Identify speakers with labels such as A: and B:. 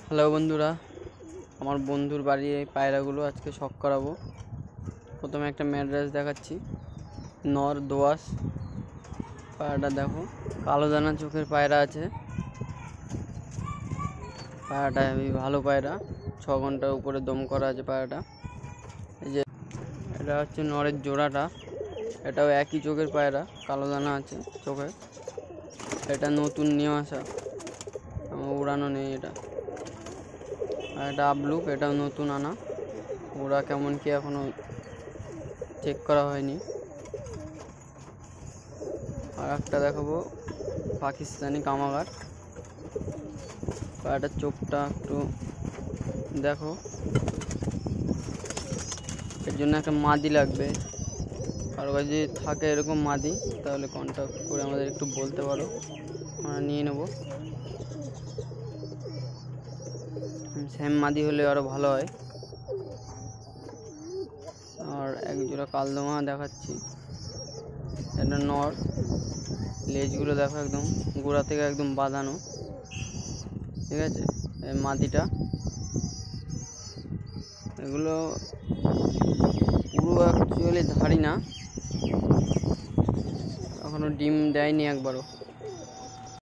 A: Hello বন্ধুরা, আমার বন্ধুর বাড়ির এই পায়রাগুলো আজকে শখ করাবো। প্রথমে একটা ম্যাড্রেস দেখাচ্ছি, নর দোয়াশ। পায়রাটা দেখো, কালো দানা চোখের পায়রা আছে। পায়রাটা হেবি ভালো পায়রা, 6 ঘন্টার উপরে দম করা আছে পায়রাটা। এই যে এটা হচ্ছে নরের জোড়াটা, এটাও একই চোখের পায়রা, কালো দানা আছে চোখে। এটা নতুন নিয়ে আসা, আমার উড়ানো নেই এটা। আর এটা আপলুক, এটাও নতুন আনা, ওরা কেমন কি এখনো চেক করা হয়নি। আর একটা দেখাবো পাকিস্তানি কামাগার। পায়রাটার চোখটা একটু দেখো, এর জন্য একটা মাদি লাগবে। কারো কাছে যদি থাকে এরকম মাদি, তাহলে কন্ট্যাক্ট করে আমাদের একটু বলতে পারো, আমরা নিয়ে নেব। সেম মাদি হলে আরও ভালো হয়। আর এক জোড়া কালদমা দেখাচ্ছি, এটা নর। লেজগুলো দেখো, একদম গোড়া থেকে একদম বাঁধানো, ঠিক আছে। মাদিটা, এগুলো পুরো অ্যাকচুয়ালি ধারি না, এখনো ডিম দেয়নি একবারও।